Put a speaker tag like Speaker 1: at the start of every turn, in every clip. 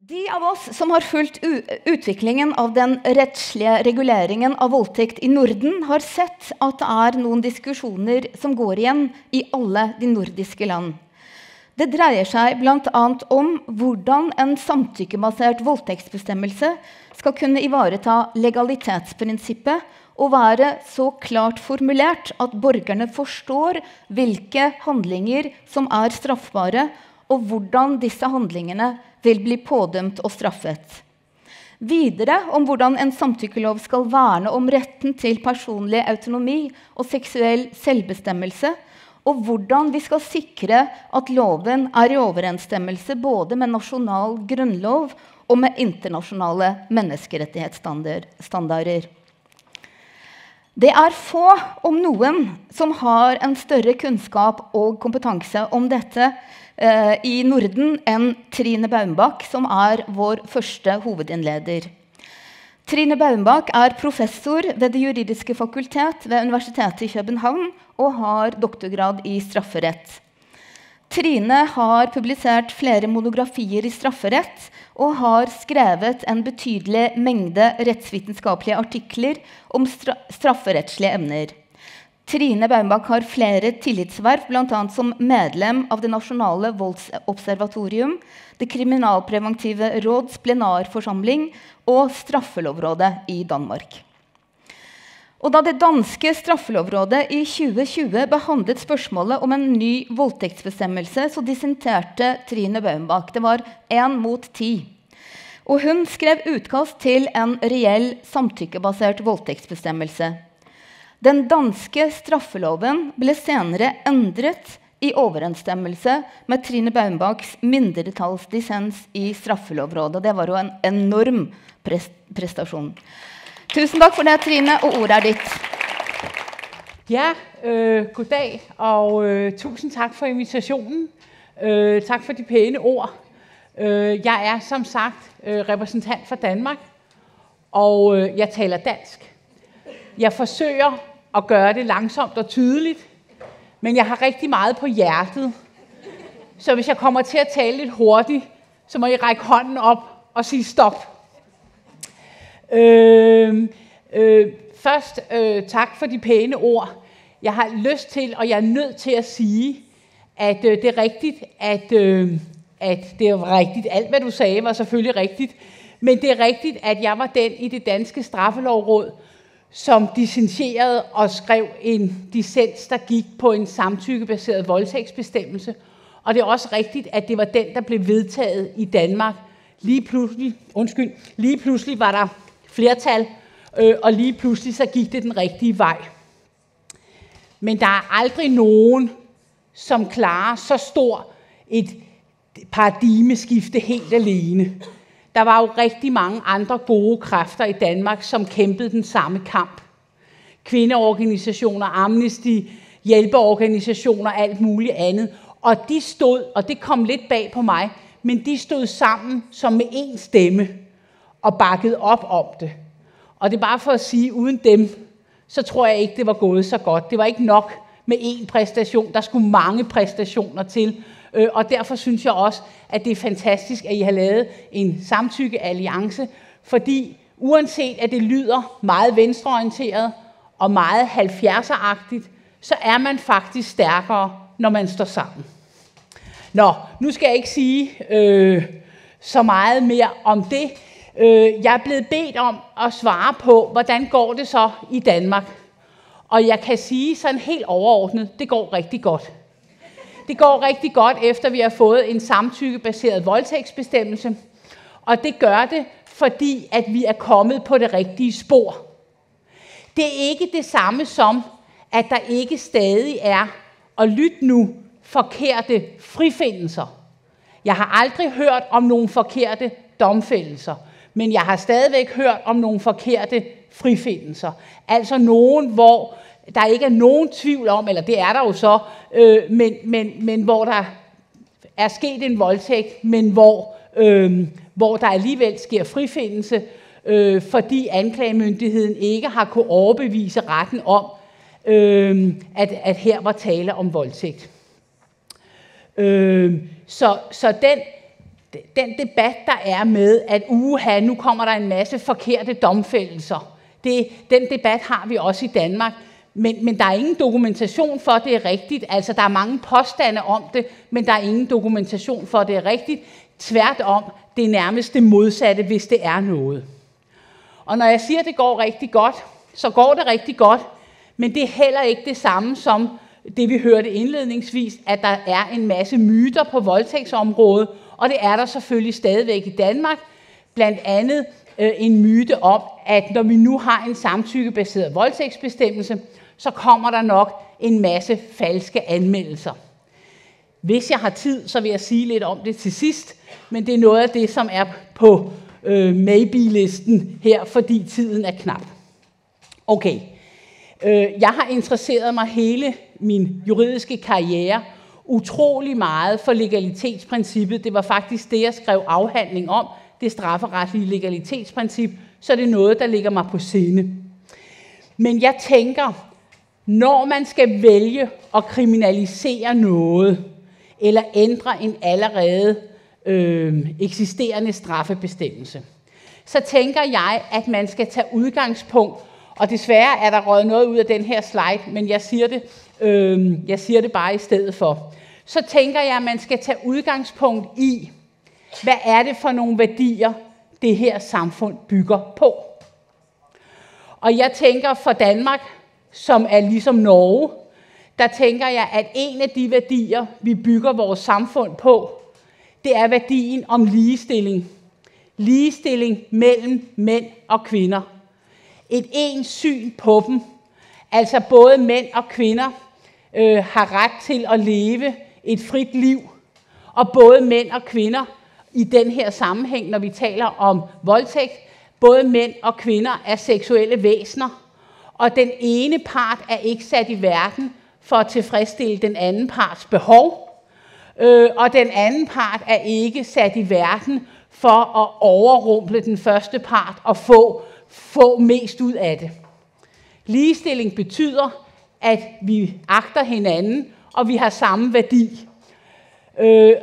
Speaker 1: De av oss som har fulgt utviklingen av den rettslige reguleringen av voldtekt i Norden har sett at det noen diskusjoner som går igjen i alle de nordiske land. Det dreier seg blant annet om hvordan en samtykkebasert voldtektsbestemmelse skal kunne ivareta legalitetsprinsippet og være så klart formulert at borgerne forstår hvilke handlinger som straffbare og hvordan disse handlingene vil bli pådømt og straffet. Videre om hvordan en samtykkelov skal verne om retten til personlig autonomi og seksuell selvbestemmelse, og hvordan vi skal sikre at loven i overensstemmelse både med nasjonal grunnlov og med internasjonale menneskerettighetsstandarder. Det få, om noen, som har en større kunnskap og kompetanse om dette i Norden enn Trine Baumbach, som vår første hovedinnleder. Trine Baumbach professor ved Det juridiske fakultet ved Universitetet i København og har doktorgrad i strafferett. Trine har publisert flere monografier i strafferett og har skrevet en betydelig mengde rettsvitenskapelige artikler om strafferettslige emner. Trine Baumbach har flere tillitsverv, blant annet som medlem av det nasjonale voldsobservatorium, det kriminalpreventive råds plenarforsamling og straffelovrådet i Danmark. Og da det danske straffelovrådet i 2020 behandlet spørsmålet om en ny voldtektsbestemmelse, så dissenterte Trine Baumbach. Det var 1 mot 10. Og hun skrev utkast til en reell samtykkebasert voldtektsbestemmelse. Den danske straffeloven ble senere endret i overensstemmelse med Trine Baumbachs mindretallsdissens i straffelovrådet. Det var jo en enorm prestasjon. Tusen takk for det, Trine, og ordet ditt.
Speaker 2: Ja, goddag, og tusind tak for invitationen. Tak for de pæne ord. Jeg som sagt repræsentant for Danmark, og jeg taler dansk. Jeg forsøger at gøre det langsomt og tydeligt, men jeg har rigtig meget på hjertet. Så hvis jeg kommer til at tale lidt hurtigt, så må I række hånden op og sige stop. Først tak for de pæne ord. Jeg har lyst til, og jeg nødt til at sige, at det rigtigt, at det var rigtigt. Alt hvad du sagde var selvfølgelig rigtigt, men det rigtigt, at jeg var den i det danske straffelovråd, som dissentierede og skrev en dissens, der gik på en samtykkebaseret voldtægtsbestemmelse. Og det også rigtigt, at det var den, der blev vedtaget i Danmark. Lige pludselig var der flertal, og lige pludselig så gik det den rigtige vej. Men der aldrig nogen, som klarer så stor et paradigmeskifte helt alene. Der var jo rigtig mange andre gode kræfter i Danmark, som kæmpede den samme kamp. Kvindeorganisationer, Amnesty, hjælpeorganisationer, alt muligt andet. Og de stod, og det kom lidt bag på mig, men de stod sammen som med én stemme og bakkede op om det. Og det er bare for at sige, uden dem, så tror jeg ikke, det var gået så godt. Det var ikke nok med én præstation. Der skulle mange præstationer til. Og derfor synes jeg også, at det er fantastisk, at I har lavet en samtykkealliance, fordi uanset at det lyder meget venstreorienteret og meget 70'er-agtigt, så man faktisk stærkere, når man står sammen. Nå, nu skal jeg ikke sige så meget mere om det. Jeg blevet bedt om at svare på, hvordan går det så i Danmark. Og jeg kan sige sådan helt overordnet, det går rigtig godt. Det går rigtig godt, efter vi har fået en samtykkebaseret voldtægtsbestemmelse. Og det gør det, fordi at vi er kommet på det rigtige spor. Det er ikke det samme som, at der ikke stadig og lyt nu, forkerte frifindelser. Jeg har aldrig hørt om nogle forkerte domfældelser, men jeg har stadigvæk hørt om nogle forkerte frifindelser. Altså nogen, hvor der ikke nogen tvivl om, eller det der jo så, men hvor der sket en voldtægt, men hvor der alligevel sker frifindelse, fordi anklagemyndigheden ikke har kunnet overbevise retten om, at her var tale om voldtægt. Så den debat, der er med, at nu kommer der en masse forkerte domfældelser. Den debat har vi også i Danmark, men der er ingen dokumentation for, at det er rigtigt. Altså, der er mange påstande om det, men der er ingen dokumentation for, at det er rigtigt. Tværtom, det er nærmest det modsatte, hvis det er noget. Og når jeg siger, at det går rigtig godt, så går det rigtig godt, men det er heller ikke det samme som det, vi hørte indledningsvis, at der er en masse myter på voldtægtsområdet, og det er der selvfølgelig stadigvæk i Danmark. Blandt andet en myte om, at når vi nu har en samtykkebaseret voldtægtsbestemmelse, så kommer der nok en masse falske anmeldelser. Hvis jeg har tid, så vil jeg sige lidt om det til sidst, men det er noget af det, som er på maybe-listen her, fordi tiden er knap. Okay, jeg har interesseret mig hele min juridiske karriere utrolig meget for legalitetsprincippet. Det var faktisk det, jeg skrev afhandling om, det strafferetlige legalitetsprincip, så det er noget, der ligger mig på sinde. Men jeg tænker, når man skal vælge at kriminalisere noget, eller ændre en allerede eksisterende straffebestemmelse, så tænker jeg, at man skal tage udgangspunkt, og desværre er der røget noget ud af den her slide, men jeg siger det bare i stedet for. Så tænker jeg, at man skal tage udgangspunkt i, hvad er det for nogle værdier, det her samfund bygger på. Og jeg tænker for Danmark, som er ligesom Norge, der tænker jeg, at en af de værdier, vi bygger vores samfund på, det er værdien om ligestilling. Ligestilling mellem mænd og kvinder. Et ens syn på dem. Altså både mænd og kvinder har ret til at leve et frit liv. Og både mænd og kvinder i den her sammenhæng, når vi taler om voldtægt, både mænd og kvinder er seksuelle væsener. Og den ene part er ikke sat i verden for at tilfredsstille den anden parts behov. Og den anden part er ikke sat i verden for at overrumple den første part og få mest ud af det. Ligestilling betyder, at vi agter hinanden, og vi har samme værdi.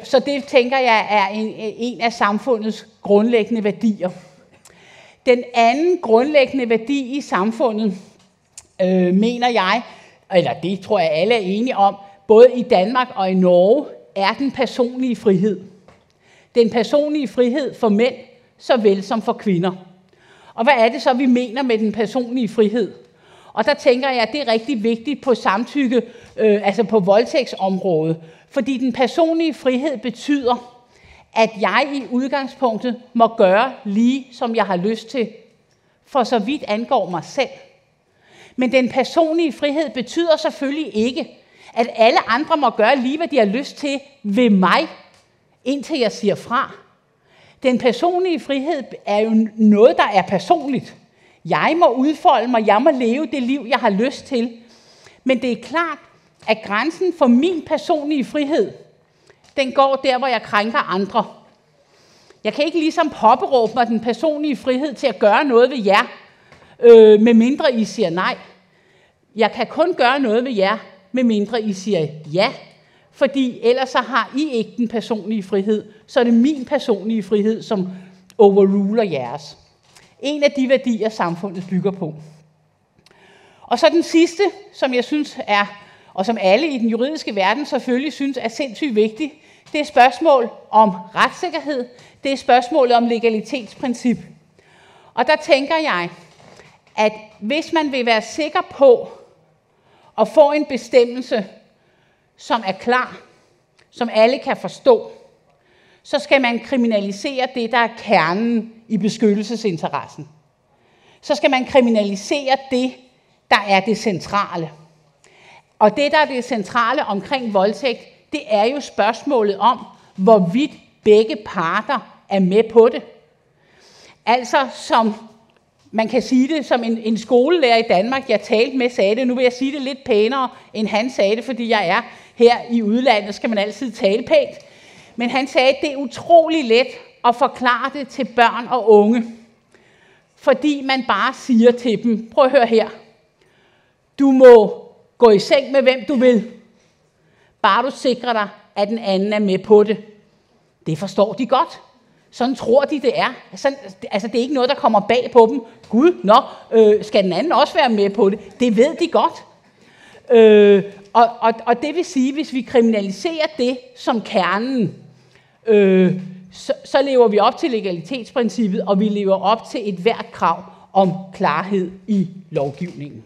Speaker 2: Så det tænker jeg er en af samfundets grundlæggende værdier. Den anden grundlæggende værdi i samfundet, mener jeg, eller det tror jeg alle er enige om, både i Danmark og i Norge, er den personlige frihed. Den personlige frihed for mænd, såvel som for kvinder. Og hvad er det så, vi mener med den personlige frihed? Og der tænker jeg, at det er rigtig vigtigt på samtykke, altså på voldtægtsområdet. Fordi den personlige frihed betyder, at jeg i udgangspunktet må gøre lige, som jeg har lyst til, for så vidt angår mig selv. Men den personlige frihed betyder selvfølgelig ikke, at alle andre må gøre lige, hvad de har lyst til ved mig, indtil jeg siger fra. Den personlige frihed er jo noget, der er personligt. Jeg må udfolde mig, jeg må leve det liv, jeg har lyst til. Men det er klart, at grænsen for min personlige frihed, den går der, hvor jeg krænker andre. Jeg kan ikke ligesom påberåbe mig den personlige frihed til at gøre noget ved jer, medmindre I siger nej. Jeg kan kun gøre noget ved jer, medmindre I siger ja. Fordi ellers så har I ikke den personlige frihed, så er det min personlige frihed, som overruler jeres. En af de værdier, samfundet bygger på. Og så den sidste, som jeg synes er, og som alle i den juridiske verden selvfølgelig synes er sindssygt vigtig, det er spørgsmål om retssikkerhed, det er spørgsmålet om legalitetsprincip. Og der tænker jeg, at hvis man vil være sikker på at få en bestemmelse, som er klar, som alle kan forstå, så skal man kriminalisere det, der er kernen i beskyttelsesinteressen. Så skal man kriminalisere det, der er det centrale. Og det, der er det centrale omkring voldtægt, det er jo spørgsmålet om, hvorvidt begge parter er med på det. Altså, som man kan sige det, som en skolelærer i Danmark, jeg talte med, sagde det. Nu vil jeg sige det lidt pænere, end han sagde det, fordi jeg er her i udlandet, skal man altid tale pænt. Men han sagde, at det er utrolig let at forklare det til børn og unge. Fordi man bare siger til dem, prøv at høre her, du må gå i seng med hvem du vil, bare du sikrer dig, at den anden er med på det. Det forstår de godt. Sådan tror de, det er. Altså, det er ikke noget, der kommer bag på dem. Gud, skal den anden også være med på det? Det ved de godt. Og det vil sige, hvis vi kriminaliserer det som kernen, så lever vi op til legalitetsprincippet, og vi lever op til et hvert krav om klarhed i lovgivningen.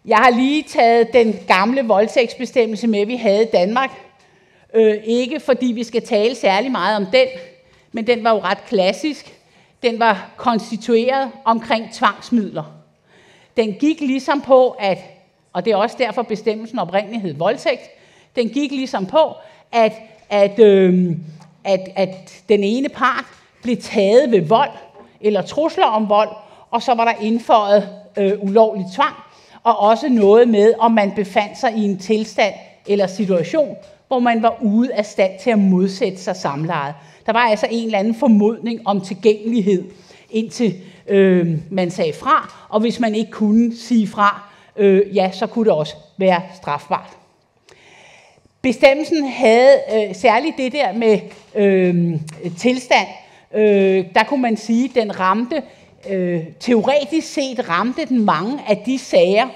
Speaker 2: Jeg har lige taget den gamle voldtægtsbestemmelse med, vi havde i Danmark. Ikke fordi vi skal tale særlig meget om den, men den var jo ret klassisk. Den var konstitueret omkring tvangsmidler. Den gik ligesom på, og det er også derfor bestemmelsen oprindeligt hed voldtægt, den gik ligesom på, at den ene part blev taget ved vold eller trusler om vold, og så var der indføjet ulovlig tvang, og også noget med, om man befandt sig i en tilstand eller situation, hvor man var ude af stand til at modsætte sig samlejet. Der var altså en eller anden formodning om tilgængelighed, indtil man sagde fra, og hvis man ikke kunne sige fra, så kunne det også være strafbart. Bestemmelsen havde særligt det der med tilstand. Der kunne man sige, at den ramte, teoretisk set ramte den mange af de sager,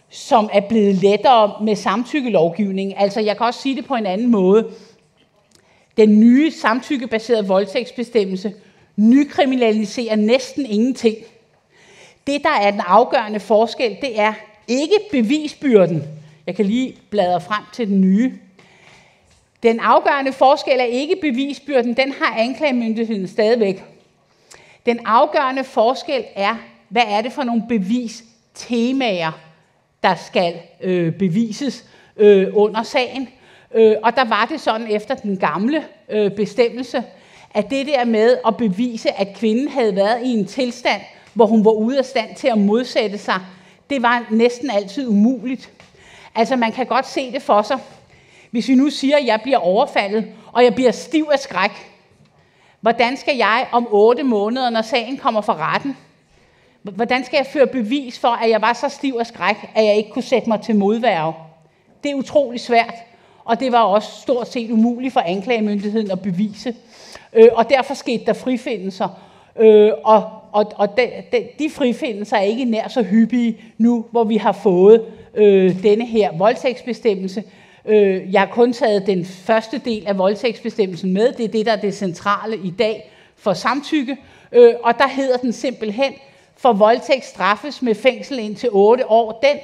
Speaker 2: som er blevet lettere med samtykkelovgivningen. Altså, jeg kan også sige det på en anden måde. Den nye samtykkebaserede voldtægtsbestemmelse nykriminaliserer næsten ingenting. Det, der er den afgørende forskel, det er ikke bevisbyrden. Jeg kan lige bladre frem til den nye. Den afgørende forskel er ikke bevisbyrden, den har anklagemyndigheden stadigvæk. Den afgørende forskel er, hvad er det for nogle bevistemaer, der skal bevises under sagen. Og der var det sådan efter den gamle bestemmelse, at det der med at bevise, at kvinden havde været i en tilstand, hvor hun var ude af stand til at modsætte sig, det var næsten altid umuligt. Altså man kan godt se det for sig. Hvis vi nu siger, at jeg bliver overfaldet, og jeg bliver stiv af skræk, hvordan skal jeg om 8 måneder, når sagen kommer for retten, hvordan skal jeg føre bevis for, at jeg var så stiv af skræk, at jeg ikke kunne sætte mig til modværge? Det er utrolig svært, og det var også stort set umuligt for anklagemyndigheden at bevise. Og derfor skete der frifindelser, og de frifindelser er ikke nær så hyppige nu, hvor vi har fået denne her voldtægtsbestemmelse. Jeg har kun taget den første del af voldtægtsbestemmelsen med, det er det, der er det centrale i dag for samtykke, og der hedder den simpelthen, for voldtægt straffes med fængsel indtil 8 år, den,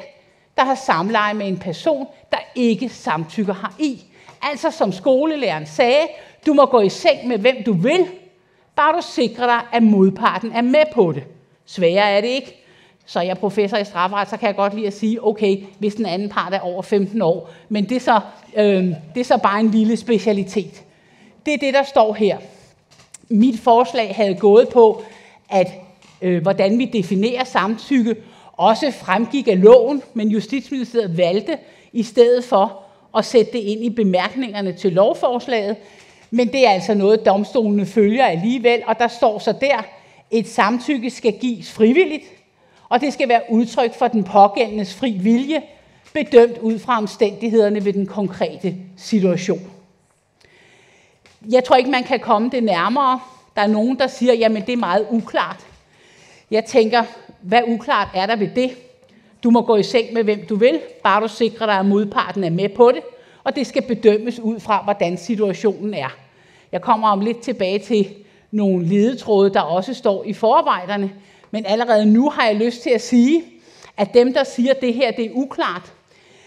Speaker 2: der har samleje med en person, der ikke samtykker har i. Altså som skolelæreren sagde, du må gå i seng med hvem du vil, bare du sikrer dig, at modparten er med på det. Sværere er det ikke. Så jeg er professor i strafferet, så kan jeg godt lide at sige, okay, hvis den anden part er over 15 år, men det er så bare en lille specialitet. Det er det, der står her. Mit forslag havde gået på, at hvordan vi definerer samtykke, også fremgik af loven, men Justitsministeriet valgte i stedet for at sætte det ind i bemærkningerne til lovforslaget. Men det er altså noget, domstolene følger alligevel, og der står så der, et samtykke skal gives frivilligt, og det skal være udtryk for den pågældendes fri vilje, bedømt ud fra omstændighederne ved den konkrete situation. Jeg tror ikke, man kan komme det nærmere. Der er nogen, der siger, jamen det er meget uklart. Jeg tænker, hvad uklart er der ved det? Du må gå i seng med hvem du vil, bare du sikrer dig, at modparten er med på det, og det skal bedømmes ud fra, hvordan situationen er. Jeg kommer om lidt tilbage til nogle ledetråde, der også står i forarbejderne, men allerede nu har jeg lyst til at sige, at dem, der siger, at det her det er uklart,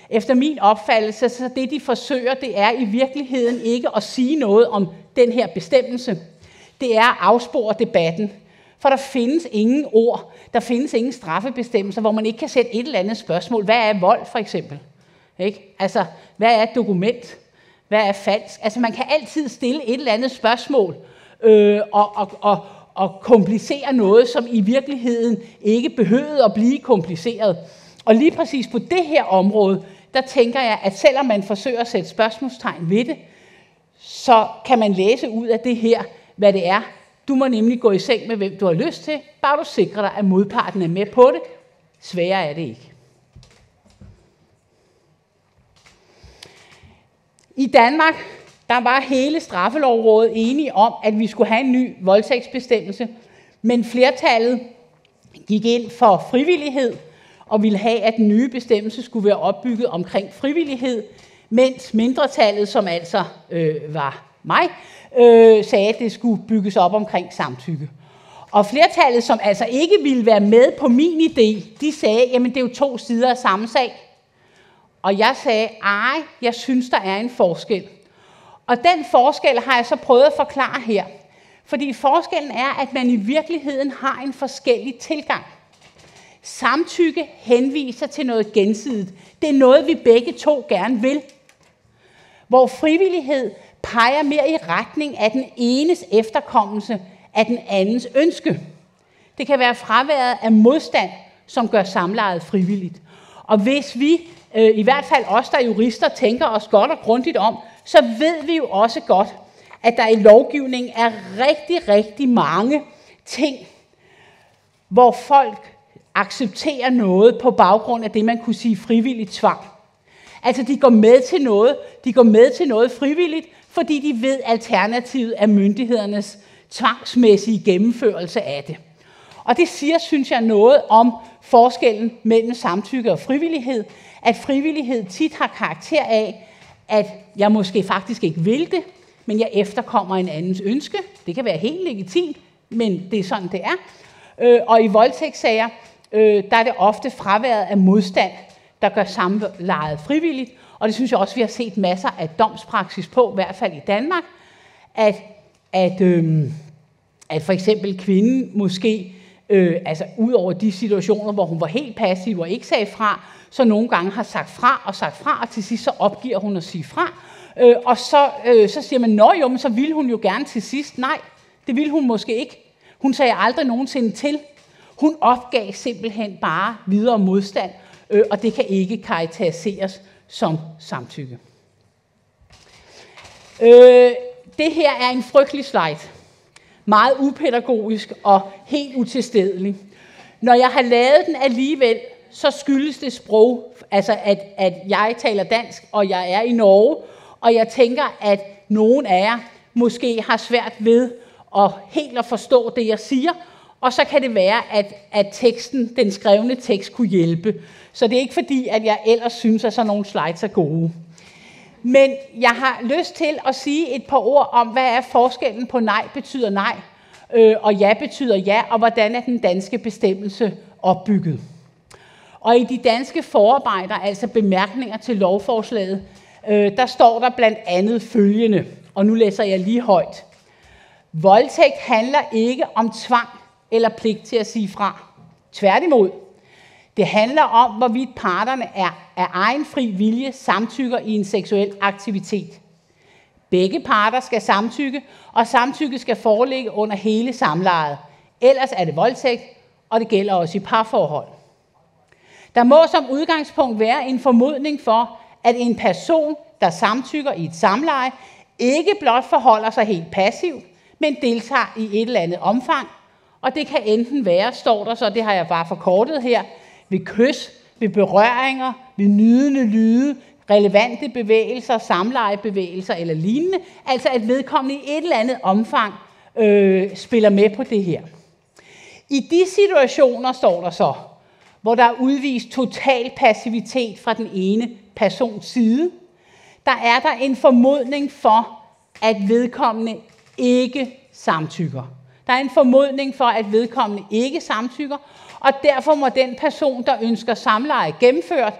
Speaker 2: efter min opfattelse, så det de forsøger, det er i virkeligheden ikke at sige noget om den her bestemmelse. Det er at afspore debatten. For der findes ingen ord, der findes ingen straffebestemmelser, hvor man ikke kan sætte et eller andet spørgsmål. Hvad er vold, for eksempel? Ikke? Altså, hvad er et dokument? Hvad er falsk? Altså, man kan altid stille et eller andet spørgsmål og komplicere noget, som i virkeligheden ikke behøvede at blive kompliceret. Og lige præcis på det her område, der tænker jeg, at selvom man forsøger at sætte spørgsmålstegn ved det, så kan man læse ud af det her, hvad det er. Du må nemlig gå i seng med, hvem du har lyst til, bare du sikrer dig, at modparten er med på det. Sværere er det ikke. I Danmark, Der var hele straffelovrådet enige om, at vi skulle have en ny voldtægtsbestemmelse, men flertallet gik ind for frivillighed og ville have, at den nye bestemmelse skulle være opbygget omkring frivillighed, mens mindretallet, som altså var mig, sagde, at det skulle bygges op omkring samtykke. Og flertallet, som altså ikke ville være med på min idé, de sagde, jamen det er jo 2 sider af samme sag. Og jeg sagde, jeg synes, der er en forskel. Og den forskel har jeg så prøvet at forklare her. Fordi forskellen er, at man i virkeligheden har en forskellig tilgang. Samtykke henviser til noget gensidigt. Det er noget, vi begge to gerne vil. Hvor frivillighed peger mere i retning af den enes efterkommelse af den andens ønske. Det kan være fraværet af modstand, som gør samlejet frivilligt. Og hvis vi, i hvert fald os, der er jurister, tænker os godt og grundigt om, så ved vi jo også godt, at der i lovgivningen er rigtig, rigtig mange ting, hvor folk accepterer noget på baggrund af det, man kunne sige frivilligt tvang. Altså de går med til noget frivilligt, fordi de ved alternativet af myndighedernes tvangsmæssige gennemførelse af det. Og det siger, synes jeg, noget om forskellen mellem samtykke og frivillighed, at frivillighed tit har karakter af, at jeg måske faktisk ikke vil det, men jeg efterkommer en andens ønske. Det kan være helt legitimt, men det er sådan, det er. Og i voldtægtssager, der er det ofte fraværet af modstand, der gør samlejet frivilligt. Og det synes jeg også, vi har set masser af domspraksis på, i hvert fald i Danmark, at for eksempel kvinden måske, altså ud over de situationer, hvor hun var helt passiv og ikke sagde fra, så nogle gange har sagt fra, og til sidst så opgiver hun at sige fra. Og så siger man, nå jo, men så ville hun jo gerne til sidst. Nej, det ville hun måske ikke. Hun sagde aldrig nogensinde til. Hun opgav simpelthen bare videre modstand, og det kan ikke karakteriseres som samtykke. Det her er en frygtelig slide. Meget upædagogisk og helt utilstedelig. Når jeg har lavet den alligevel, så skyldes det sprog, altså at jeg taler dansk, og jeg er i Norge, og jeg tænker, at nogen af jer måske har svært ved helt at forstå det, jeg siger, og så kan det være, at teksten, den skrevne tekst kunne hjælpe. Så det er ikke fordi, at jeg ellers synes, at sådan nogle slides er gode. Men jeg har lyst til at sige et par ord om, hvad er forskellen på nej betyder nej, og ja betyder ja, og hvordan er den danske bestemmelse opbygget. Og i de danske forarbejder, altså bemærkninger til lovforslaget, der står der blandt andet følgende, og nu læser jeg lige højt. Voldtægt handler ikke om tvang eller pligt til at sige fra. Tværtimod. Det handler om, hvorvidt parterne af egen fri vilje samtykker i en seksuel aktivitet. Begge parter skal samtykke, og samtykke skal foreligge under hele samlejet. Ellers er det voldtægt, og det gælder også i parforhold. Der må som udgangspunkt være en formodning for, at en person, der samtykker i et samleje, ikke blot forholder sig helt passivt, men deltager i et eller andet omfang. Og det kan enten være, står der så, det har jeg bare forkortet her, ved kys, ved berøringer, ved nydende lyde, relevante bevægelser, samlejebevægelser eller lignende. Altså at vedkommende i et eller andet omfang spiller med på det her. I de situationer, står der så, hvor der er udvist total passivitet fra den ene persons side, der er der en formodning for, at vedkommende ikke samtykker. Der er en formodning for, at vedkommende ikke samtykker, og derfor må den person, der ønsker samleje gennemført,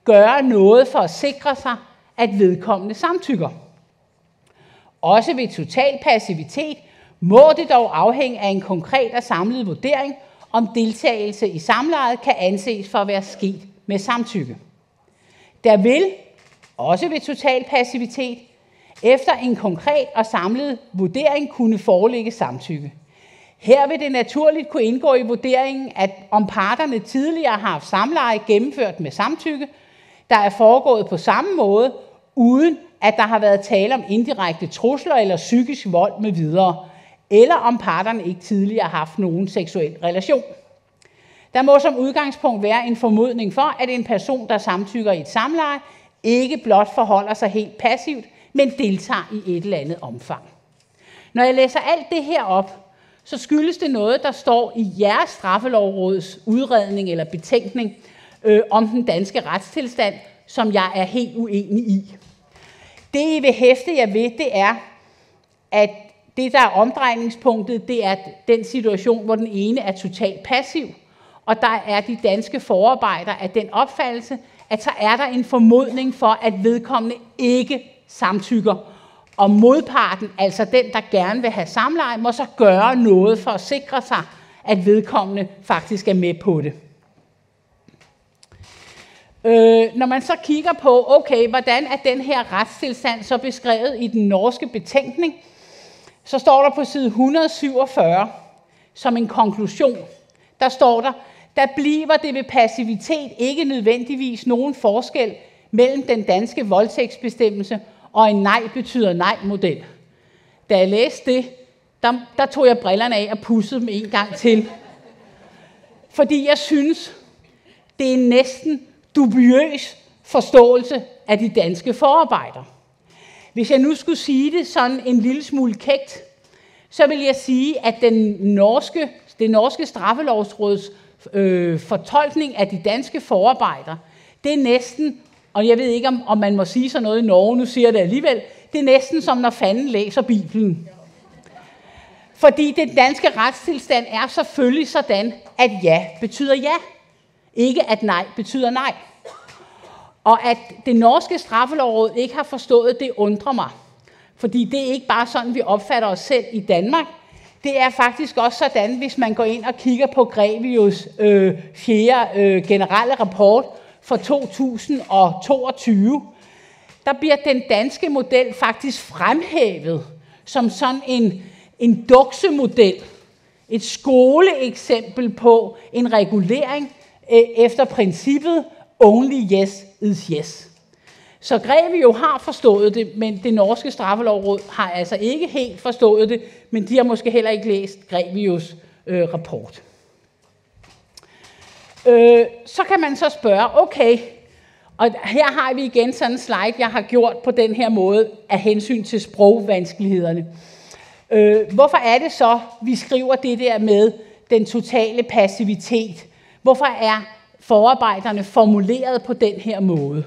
Speaker 2: gøre noget for at sikre sig, at vedkommende samtykker. Også ved total passivitet må det dog afhænge af en konkret og samlet vurdering, om deltagelse i samlejet kan anses for at være sket med samtykke. Der vil, også ved total passivitet, efter en konkret og samlet vurdering kunne foreligge samtykke. Her vil det naturligt kunne indgå i vurderingen, at om parterne tidligere har haft samleje gennemført med samtykke, der er foregået på samme måde, uden at der har været tale om indirekte trusler eller psykisk vold med videre, eller om parterne ikke tidligere har haft nogen seksuel relation. Der må som udgangspunkt være en formodning for, at en person, der samtykker i et samleje, ikke blot forholder sig helt passivt, men deltager i et eller andet omfang. Når jeg læser alt det her op, så skyldes det noget, der står i jeres straffelovråds udredning eller betænkning om den danske retstilstand, som jeg er helt uenig i. Det, I vil hæfte jer ved, det er, at det, der er omdrejningspunktet, det er den situation, hvor den ene er totalt passiv, og der er de danske forarbejder af den opfattelse, at så er der en formodning for, at vedkommende ikke samtykker, og modparten, altså den, der gerne vil have samleje, må så gøre noget for at sikre sig, at vedkommende faktisk er med på det. Når man så kigger på, okay, hvordan er den her retstilstand så beskrevet i den norske betænkning, så står der på side 147 som en konklusion. Der står der bliver det ved passivitet ikke nødvendigvis nogen forskel mellem den danske voldtægtsbestemmelse og en nej betyder nej-model. Da jeg læste det, der tog jeg brillerne af og pudsede dem en gang til. Fordi jeg synes, det er næsten dubiøs forståelse af de danske forarbejder. Hvis jeg nu skulle sige det sådan en lille smule kægt, så vil jeg sige, at det norske straffelovsråds fortolkning af de danske forarbejder, det er næsten, og jeg ved ikke, om man må sige sådan noget i Norge, nu siger jeg det alligevel, det er næsten som når fanden læser Bibelen. Fordi den danske retstilstand er selvfølgelig sådan, at ja betyder ja, ikke at nej betyder nej. Og at det norske straffelovråd ikke har forstået, det undrer mig. Fordi det er ikke bare sådan, vi opfatter os selv i Danmark. Det er faktisk også sådan, hvis man går ind og kigger på Grevius 4. generelle rapport for 2022. Der bliver den danske model faktisk fremhævet som sådan en duksemodel. Et skoleeksempel på en regulering efter princippet only yes is yes. Så Grevio har forstået det, men det norske straffelovråd har altså ikke helt forstået det, men de har måske heller ikke læst Grevius rapport. Så kan man så spørge, okay, og her har vi igen sådan en slide, jeg har gjort på den her måde af hensyn til sprogvanskelighederne. Hvorfor er det så, vi skriver det der med den totale passivitet? Hvorfor er forarbejderne formuleret på den her måde?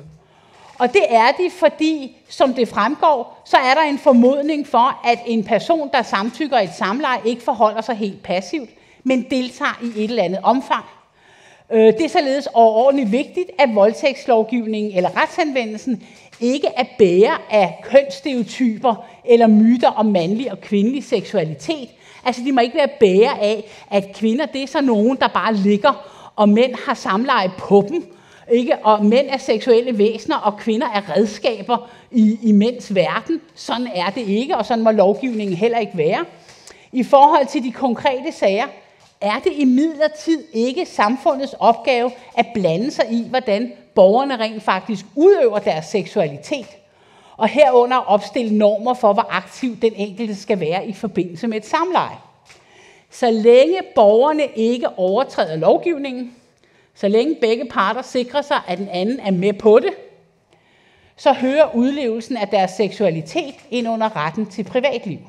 Speaker 2: Og det er de, fordi, som det fremgår, så er der en formodning for, at en person, der samtykker i et samleje, ikke forholder sig helt passivt, men deltager i et eller andet omfang. Det er således overordentligt vigtigt, at voldtægtslovgivningen eller retsanvendelsen ikke er bærer af kønsstereotyper eller myter om mandlig og kvindelig seksualitet. Altså de må ikke være bærer af, at kvinder det er så nogen, der bare ligger, og mænd har samleje på dem. Ikke? Og mænd er seksuelle væsener, og kvinder er redskaber i mænds verden. Sådan er det ikke, og sådan må lovgivningen heller ikke være. I forhold til de konkrete sager, er det imidlertid ikke samfundets opgave at blande sig i, hvordan borgerne rent faktisk udøver deres seksualitet, og herunder opstille normer for, hvor aktiv den enkelte skal være i forbindelse med et samleje. Så længe borgerne ikke overtræder lovgivningen, så længe begge parter sikrer sig, at den anden er med på det, så hører udlevelsen af deres seksualitet ind under retten til privatliv.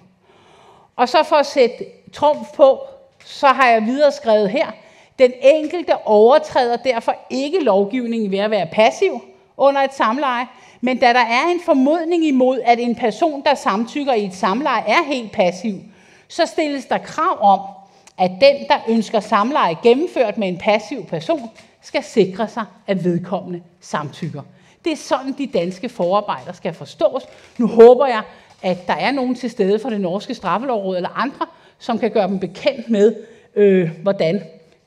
Speaker 2: Og så for at sætte trumf på, så har jeg videre skrevet her, den enkelte overtræder derfor ikke lovgivningen ved at være passiv under et samleje, men da der er en formodning imod, at en person, der samtykker i et samleje, er helt passiv, så stilles der krav om, at den, der ønsker samleje gennemført med en passiv person, skal sikre sig, at vedkommende samtykker. Det er sådan, de danske forarbejder skal forstås. Nu håber jeg, at der er nogen til stede fra det norske straffelovråd eller andre, som kan gøre dem bekendt med, hvordan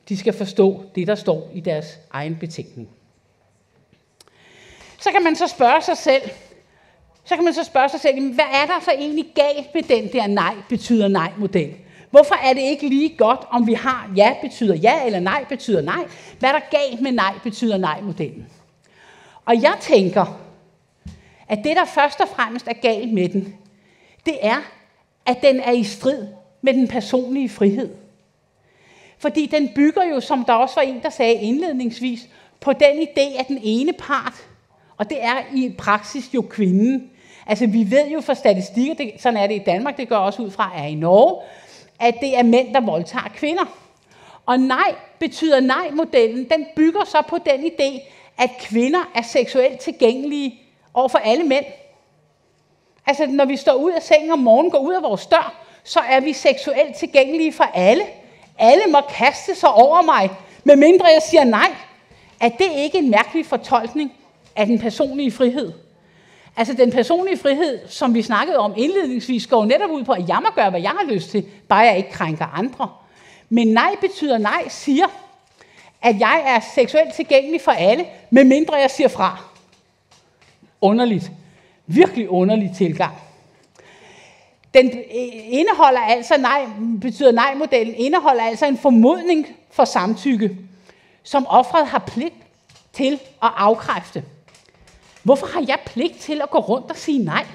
Speaker 2: de skal forstå det, der står i deres egen betænkning. Så kan man så spørge sig selv, hvad er der så egentlig galt med den der nej betyder nej-model? Hvorfor er det ikke lige godt, om vi har ja betyder ja, eller nej betyder nej? Hvad er der galt med nej betyder nej-modellen? Og jeg tænker, at det, der først og fremmest er galt med den, det er, at den er i strid med den personlige frihed. Fordi den bygger jo, som der også var en, der sagde indledningsvis, på den idé, at den ene part, og det er i praksis jo kvinden, Altså vi ved jo fra statistikker, sådan er det i Danmark, det går også ud fra, er i Norge, at det er mænd, der voldtager kvinder. Og nej betyder nej-modellen, den bygger så på den idé, at kvinder er seksuelt tilgængelige over for alle mænd. Altså når vi står ud af sengen om morgenen, går ud af vores dør, så er vi seksuelt tilgængelige for alle. Alle må kaste sig over mig, medmindre jeg siger nej. Er det ikke en mærkelig fortolkning af den personlige frihed? Altså den personlige frihed, som vi snakkede om indledningsvis, går netop ud på, at jeg må gøre, hvad jeg har lyst til, bare jeg ikke krænker andre. Men nej betyder nej, siger, at jeg er seksuelt tilgængelig for alle, medmindre jeg siger fra. Underligt. Virkelig underlig tilgang. Den indeholder altså nej-modellen indeholder altså en formodning for samtykke, som offeret har pligt til at afkræfte. Hvorfor har jeg pligt til at gå rundt og sige nej?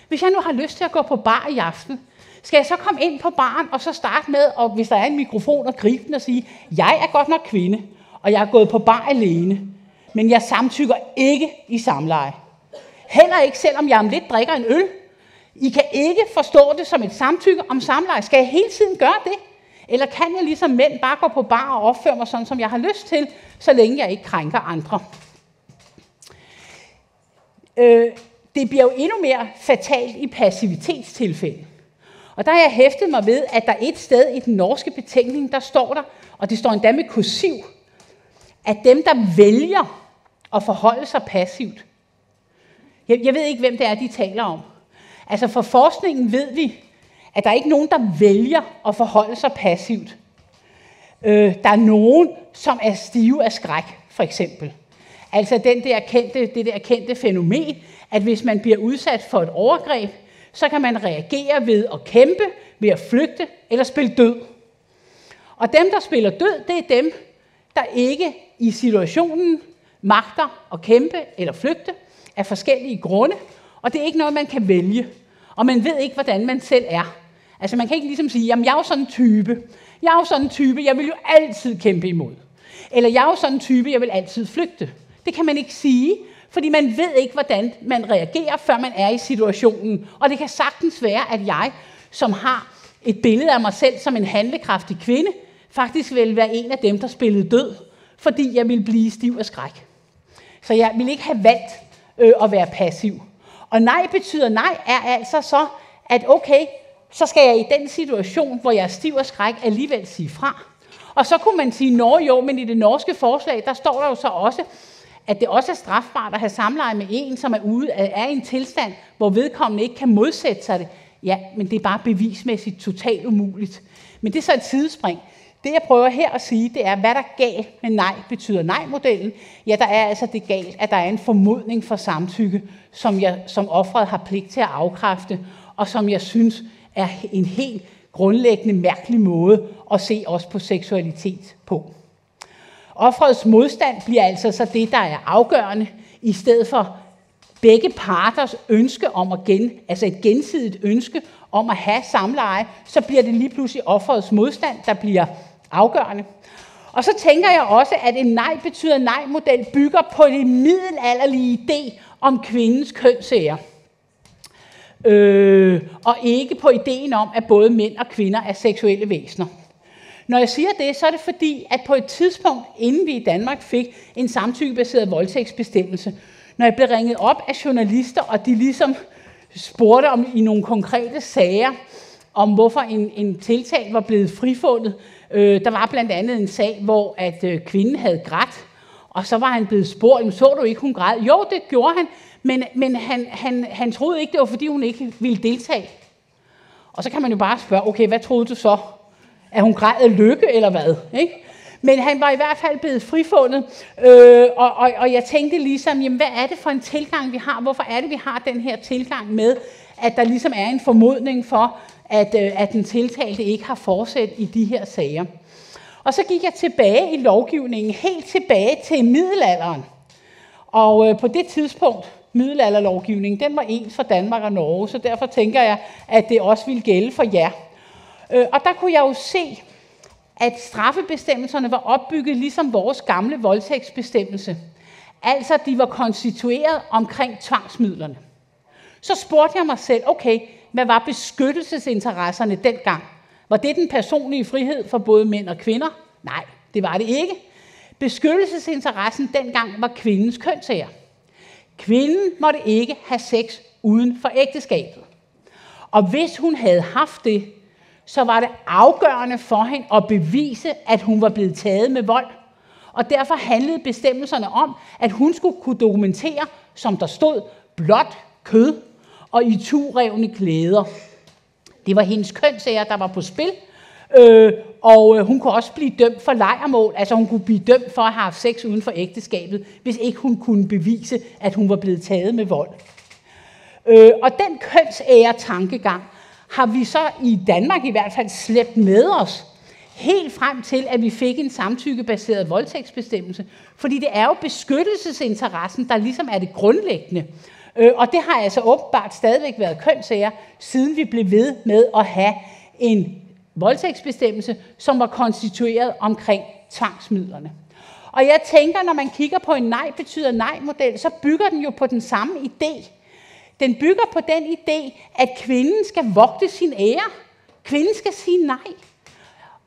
Speaker 2: Hvis jeg nu har lyst til at gå på bar i aften, skal jeg så komme ind på baren og så starte med, og hvis der er en mikrofon, og gribe den og sige, jeg er godt nok kvinde, og jeg er gået på bar alene, men jeg samtykker ikke i samleje. Heller ikke, selvom jeg om lidt drikker en øl. I kan ikke forstå det som et samtykke om samleje. Skal jeg hele tiden gøre det? Eller kan jeg ligesom mænd bare gå på bar og opføre mig sådan, som jeg har lyst til, så længe jeg ikke krænker andre? Det bliver jo endnu mere fatalt i passivitetstilfælde. Og der har jeg hæftet mig ved, at der et sted i den norske betænkning, der står der, og det står endda med kursiv, at dem, der vælger at forholde sig passivt. Jeg ved ikke, hvem det er, de taler om. Altså for forskningen ved vi, at der er ikke nogen, der vælger at forholde sig passivt. Der er nogen, som er stive af skræk, for eksempel. Altså det der kendte fænomen, at hvis man bliver udsat for et overgreb, så kan man reagere ved at kæmpe, ved at flygte eller spille død. Og dem, der spiller død, det er dem, der ikke i situationen magter at kæmpe eller flygte af forskellige grunde, og det er ikke noget, man kan vælge. Og man ved ikke, hvordan man selv er. Altså man kan ikke ligesom sige, jamen jeg er jo sådan en type. Jeg er jo sådan en type, jeg vil jo altid kæmpe imod. Eller jeg er jo sådan en type, jeg vil altid flygte. Det kan man ikke sige, fordi man ved ikke, hvordan man reagerer, før man er i situationen. Og det kan sagtens være, at jeg, som har et billede af mig selv som en handlekraftig kvinde, faktisk vil være en af dem, der spillede død, fordi jeg ville blive stiv af skræk. Så jeg ville ikke have valgt at være passiv. Og nej betyder nej er altså så, at okay, så skal jeg i den situation, hvor jeg er stiv af skræk, alligevel sige fra. Og så kunne man sige, jo, men i det norske forslag, der står der jo så også, at det også er strafbart at have samleje med en, som er i en tilstand, hvor vedkommende ikke kan modsætte sig det. Ja, men det er bare bevismæssigt totalt umuligt. Men det er så et sidespring. Det jeg prøver her at sige, det er, hvad der er galt med nej betyder nej-modellen. Ja, der er altså det galt, at der er en formodning for samtykke, som offeret har pligt til at afkræfte, og som jeg synes er en helt grundlæggende mærkelig måde at se også på seksualitet på. Offerets modstand bliver altså så det, der er afgørende, i stedet for begge parters ønske om altså et gensidigt ønske om at have samleje, så bliver det lige pludselig offerets modstand, der bliver afgørende. Og så tænker jeg også, at en nej betyder nej-model bygger på det middelalderlige idé om kvindens kønsære. Og ikke på ideen om, at både mænd og kvinder er seksuelle væsener. Når jeg siger det, så er det fordi, at på et tidspunkt, inden vi i Danmark fik en samtykkebaseret voldtægtsbestemmelse, når jeg blev ringet op af journalister, og de ligesom spurgte om i nogle konkrete sager, om hvorfor en tiltalt var blevet frifundet. Der var blandt andet en sag, hvor at kvinden havde grædt, og så var han blevet spurgt, så du ikke, hun græd? Jo, det gjorde han, men han troede ikke, det var fordi, hun ikke ville deltage. Og så kan man jo bare spørge, okay, hvad troede du så? At hun græd af lykke, eller hvad? Ikke? Men han var i hvert fald blevet frifundet, og jeg tænkte ligesom, jamen, hvad er det for en tilgang, vi har? Hvorfor er det, vi har den her tilgang med, at der ligesom er en formodning for, at den tiltalte ikke har forsæt i de her sager? Og så gik jeg tilbage i lovgivningen, helt tilbage til middelalderen. Og på det tidspunkt, middelalderlovgivningen, den var ens for Danmark og Norge, så derfor tænker jeg, at det også ville gælde for jer. Og der kunne jeg jo se, at straffebestemmelserne var opbygget ligesom vores gamle voldtægtsbestemmelse. Altså, de var konstitueret omkring tvangsmidlerne. Så spurgte jeg mig selv, okay, hvad var beskyttelsesinteresserne dengang? Var det den personlige frihed for både mænd og kvinder? Nej, det var det ikke. Beskyttelsesinteressen dengang var kvindens kønsære. Kvinden måtte ikke have sex uden for ægteskabet. Og hvis hun havde haft det, så var det afgørende for hende at bevise, at hun var blevet taget med vold. Og derfor handlede bestemmelserne om, at hun skulle kunne dokumentere, som der stod, blot kød og iturevne klæder. Det var hendes kønsære, der var på spil, og hun kunne også blive dømt for lejrmål. Altså hun kunne blive dømt for at have haft sex uden for ægteskabet, hvis ikke hun kunne bevise, at hun var blevet taget med vold. Og den kønsære-tankegang har vi så i Danmark i hvert fald slæbt med os, helt frem til, at vi fik en samtykkebaseret voldtægtsbestemmelse. Fordi det er jo beskyttelsesinteressen, der ligesom er det grundlæggende. Og det har altså åbenbart stadigvæk været kønsære, siden vi blev ved med at have en voldtægtsbestemmelse, som var konstitueret omkring tvangsmidlerne. Og jeg tænker, når man kigger på en nej betyder nej-model, så bygger den jo på den samme idé. Den bygger på den idé, at kvinden skal vogte sin ære. Kvinden skal sige nej.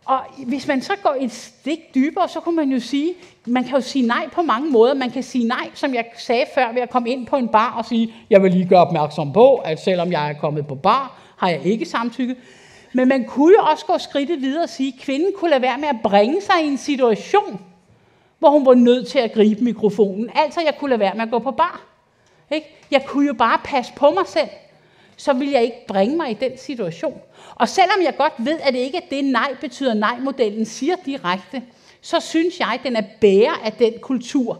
Speaker 2: Og hvis man så går et stik dybere, så kan man jo sige, man kan jo sige nej på mange måder. Man kan sige nej, som jeg sagde før, ved at komme ind på en bar og sige, jeg vil lige gøre opmærksom på, at selvom jeg er kommet på bar, har jeg ikke samtykke. Men man kunne jo også gå skridtet videre og sige, at kvinden kunne lade være med at bringe sig i en situation, hvor hun var nødt til at gribe mikrofonen. Altså, jeg kunne lade være med at gå på bar. Ikke? Jeg kunne jo bare passe på mig selv, så ville jeg ikke bringe mig i den situation. Og selvom jeg godt ved, at det ikke er det nej betyder nej-modellen siger direkte, så synes jeg, at den er bærer af den kultur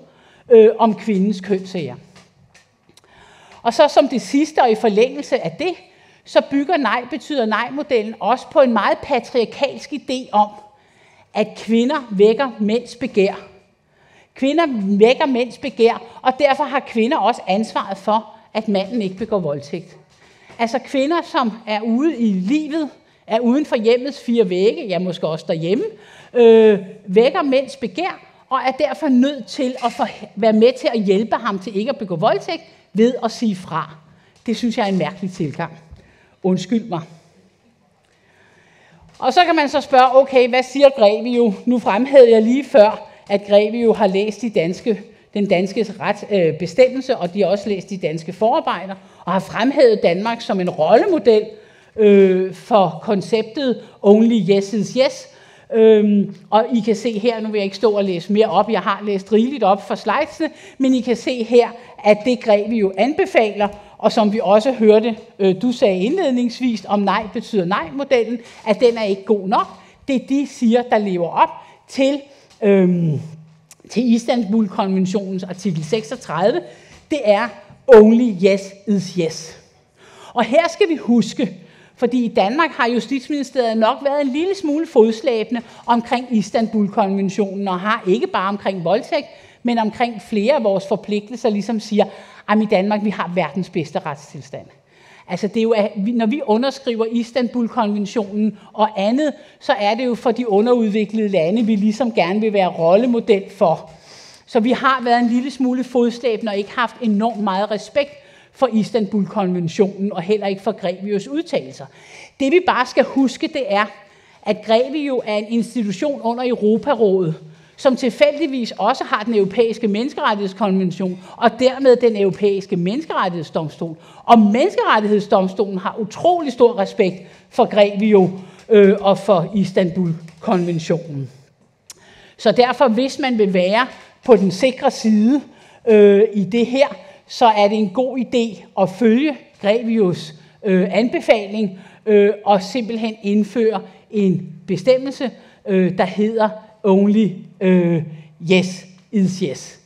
Speaker 2: om kvindens kønsære. Og så som det sidste og i forlængelse af det, så bygger nej betyder nej-modellen også på en meget patriarkalsk idé om, at kvinder vækker mænds begær. Kvinder vækker mænds begær, og derfor har kvinder også ansvaret for, at manden ikke begår voldtægt. Altså kvinder, som er ude i livet, er uden for hjemmets fire vægge, ja måske også derhjemme, vækker mænds begær, og er derfor nødt til at være med til at hjælpe ham til ikke at begå voldtægt, ved at sige fra. Det synes jeg er en mærkelig tilgang. Undskyld mig. Og så kan man så spørge, okay, hvad siger Grevio? Nu fremhævede jeg lige før, at Grevio har læst den danske bestemmelse, og de har også læst de danske forarbejder, og har fremhævet Danmark som en rollemodel for konceptet Only Yes is Yes. Og I kan se her, nu vil jeg ikke stå og læse mere op, jeg har læst rigeligt op for slidesene, men I kan se her, at det Grevio anbefaler, og som vi også hørte, du sagde indledningsvis om nej betyder nej-modellen, at den er ikke god nok. Det de siger, der lever op til Istanbul-konventionens artikel 36, det er only yes is yes. Og her skal vi huske, fordi i Danmark har Justitsministeriet nok været en lille smule fodslæbende omkring Istanbul-konventionen, og har ikke bare omkring voldtægt, men omkring flere af vores forpligtelser, ligesom siger, at i Danmark vi har verdens bedste retstilstand. Altså det er jo, når vi underskriver Istanbul-konventionen og andet, så er det jo for de underudviklede lande, vi ligesom gerne vil være rollemodel for. Så vi har været en lille smule fodslæbende og ikke haft enormt meget respekt for Istanbul-konventionen og heller ikke for Grevios udtalelser. Det vi bare skal huske, det er, at Grevio er en institution under Europarådet, som tilfældigvis også har den europæiske menneskerettighedskonvention, og dermed den europæiske menneskerettighedsdomstol. Og menneskerettighedsdomstolen har utrolig stor respekt for Grevio og for Istanbul-konventionen. Så derfor, hvis man vil være på den sikre side i det her, så er det en god idé at følge Grevios anbefaling og simpelthen indføre en bestemmelse, der hedder only yes is yes.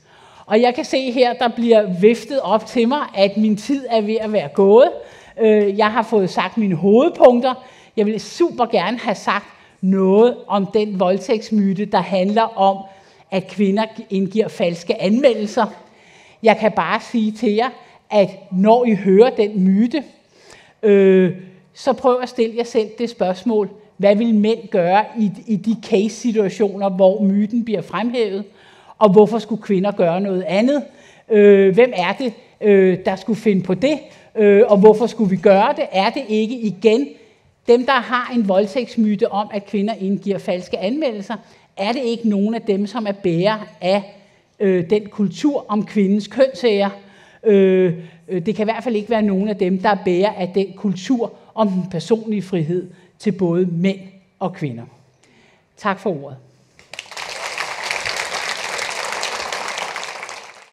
Speaker 2: Og jeg kan se her, der bliver viftet op til mig, at min tid er ved at være gået. Jeg har fået sagt mine hovedpunkter. Jeg vil super gerne have sagt noget om den voldtægtsmyte, der handler om, at kvinder indgiver falske anmeldelser. Jeg kan bare sige til jer, at når I hører den myte, så prøv at stille jer selv det spørgsmål, hvad vil mænd gøre i de case-situationer, hvor myten bliver fremhævet, og hvorfor skulle kvinder gøre noget andet? Hvem er det, der skulle finde på det? Og hvorfor skulle vi gøre det? Er det ikke igen dem, der har en voldtægtsmyte om, at kvinder indgiver falske anmeldelser? Er det ikke nogen af dem, som er bærer af den kultur om kvindens kønsære? Det kan i hvert fald ikke være nogen af dem, der er bærer af den kultur om den personlige frihed til både mænd og kvinder. Tak for ordet.